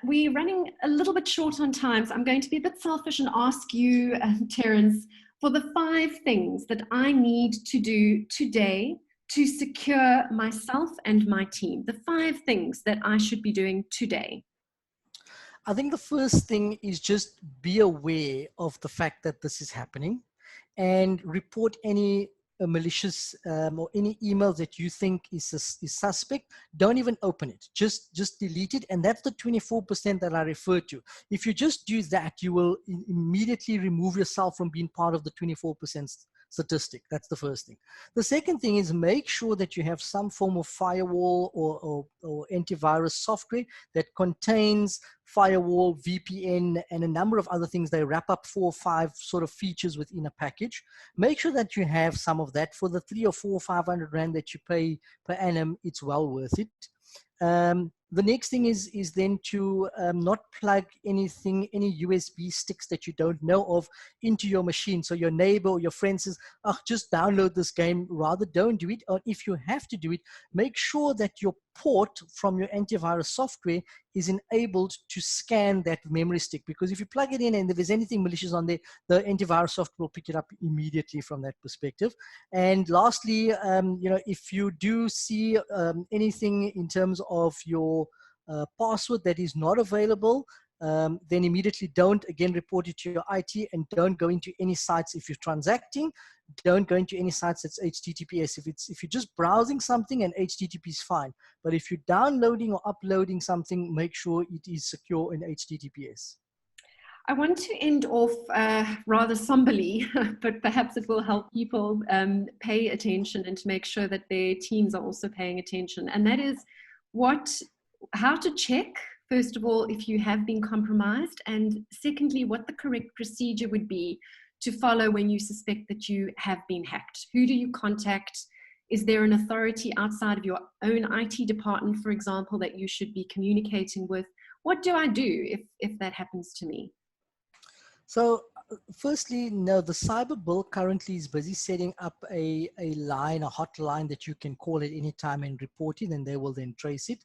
we're running a little bit short on time, so I'm going to be a bit selfish and ask you, Terence, for the 5 things that I need to do today to secure myself and my team, the 5 things that I should be doing today. I think the first thing is just be aware of the fact that this is happening and report any malicious or any emails that you think is suspect. Don't even open it, just delete it. And that's the 24% that I refer to. If you just do that, you will immediately remove yourself from being part of the 24% statistic. That's the first thing. The second thing is make sure that you have some form of firewall or antivirus software that contains firewall, VPN, and a number of other things. They wrap up 4 or 5 sort of features within a package. Make sure that you have some of that. For the 300 or 400 or 500 Rand that you pay per annum, it's well worth it. The next thing is then to not plug any USB sticks that you don't know of into your machine. So your neighbor or your friend says, oh, just download this game. Rather, don't do it. Or if you have to do it, make sure that your port from your antivirus software is enabled to scan that memory stick. Because if you plug it in and if there's anything malicious on there, the antivirus software will pick it up immediately from that perspective. And lastly, if you do see anything in terms of your password that is not available, then immediately don't again report it to your IT, and don't go into any sites if you're transacting. Don't go into any sites that's HTTPS. If you're just browsing something, and HTTP is fine. But if you're downloading or uploading something, make sure it is secure in HTTPS. I want to end off rather somberly, but perhaps it will help people pay attention and to make sure that their teams are also paying attention. And that is how to check, first of all, if you have been compromised, and secondly, what the correct procedure would be to follow when you suspect that you have been hacked. Who do you contact? Is there an authority outside of your own IT department, for example, that you should be communicating with? What do I do if that happens to me? So firstly, no, the cyber bill currently is busy setting up a hotline that you can call at any time and report it, and they will then trace it.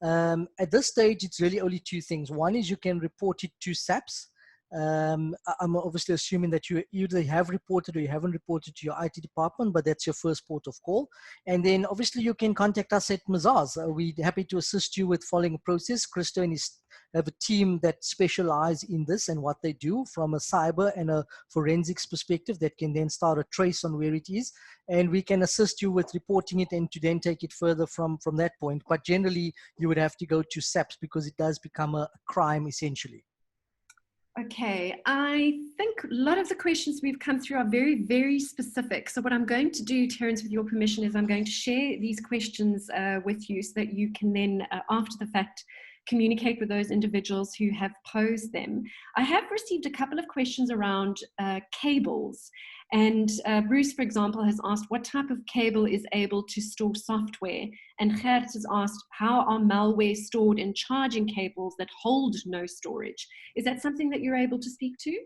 At this stage, it's really only two things. One is you can report it to SAPS. I'm obviously assuming that you either have reported or you haven't reported to your IT department, but that's your first port of call. And then obviously you can contact us at Mazars. We're happy to assist you with following a process. Krista and his have a team that specialize in this and what they do from a cyber and a forensics perspective that can then start a trace on where it is. And we can assist you with reporting it and to then take it further from that point. But generally, you would have to go to SAPS because it does become a crime essentially. Okay, I think a lot of the questions we've come through are very, very specific. So what I'm going to do, Terence, with your permission, is I'm going to share these questions with you so that you can then, after the fact, communicate with those individuals who have posed them. I have received a couple of questions around cables. And Bruce, for example, has asked what type of cable is able to store software. And Gert has asked, how are malware stored in charging cables that hold no storage? Is that something that you're able to speak to?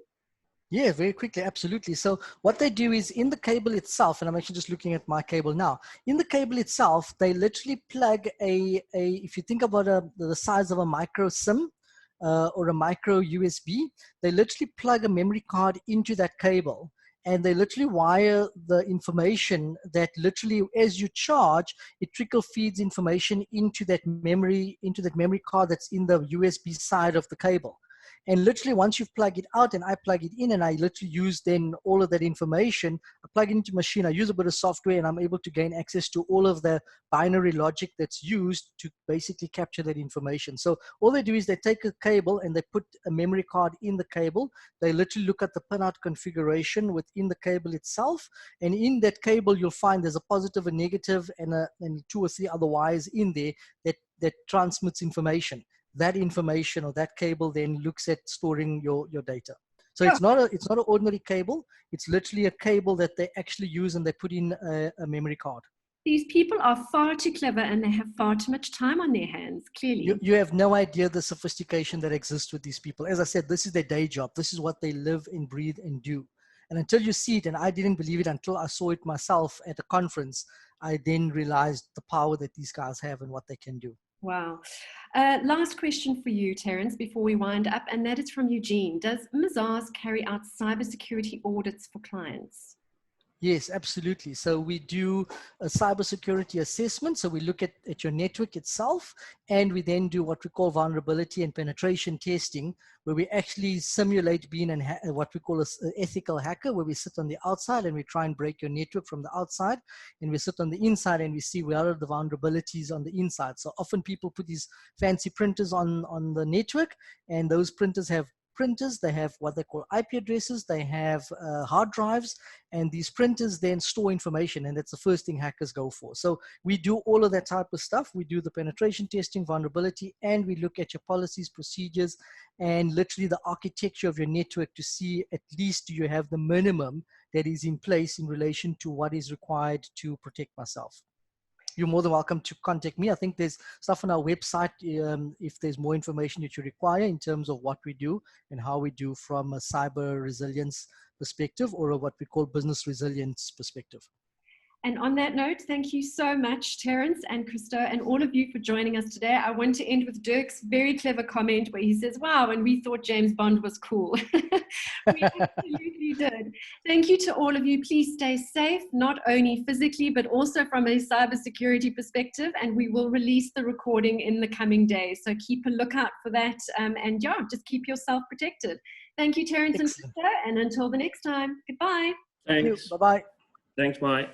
Yeah, very quickly, absolutely. So what they do is in the cable itself, and I'm actually just looking at my cable now, in the cable itself, they literally plug if you think about the size of a micro SIM or a micro USB, they literally plug a memory card into that cable. And they literally wire the information that literally, as you charge, it trickle feeds information into that memory card that's in the USB side of the cable. And literally once you've plugged it out and I plug it in and I literally use then all of that information, I plug it into a machine, I use a bit of software and I'm able to gain access to all of the binary logic that's used to basically capture that information. So all they do is they take a cable and they put a memory card in the cable. They literally look at the pinout configuration within the cable itself. And in that cable, you'll find there's a positive, a negative, and two or three other wires in there that transmits information. That information or that cable then looks at storing your data. So it's not an ordinary cable. It's literally a cable that they actually use and they put in a memory card. These people are far too clever and they have far too much time on their hands, clearly. You have no idea the sophistication that exists with these people. As I said, this is their day job. This is what they live and breathe and do. And until you see it, and I didn't believe it until I saw it myself at a conference, I then realized the power that these guys have and what they can do. Wow. Last question for you, Terence, before we wind up, and that is from Eugene. Does Mazars carry out cybersecurity audits for clients? Yes, absolutely. So we do a cybersecurity assessment. So we look at your network itself, and we then do what we call vulnerability and penetration testing, where we actually simulate being what we call an ethical hacker, where we sit on the outside and we try and break your network from the outside, and we sit on the inside and we see where are the vulnerabilities on the inside. So often people put these fancy printers on the network, and those printers have printers, they have what they call IP addresses, they have hard drives, and these printers then store information, and that's the first thing hackers go for. So we do all of that type of stuff. We do the penetration testing, vulnerability, and we look at your policies, procedures, and literally the architecture of your network to see at least do you have the minimum that is in place in relation to what is required to protect myself. You're more than welcome to contact me. I think there's stuff on our website if there's more information that you require in terms of what we do and how we do from a cyber resilience perspective or what we call business resilience perspective. And on that note, thank you so much, Terence and Christo, and all of you for joining us today. I want to end with Dirk's very clever comment where he says, wow, and we thought James Bond was cool. We absolutely did. Thank you to all of you. Please stay safe, not only physically, but also from a cybersecurity perspective. And we will release the recording in the coming days. So keep a lookout for that. And yeah, just keep yourself protected. Thank you, Terence and Christo. And until the next time, goodbye. Thanks. Bye-bye. Thanks, bye.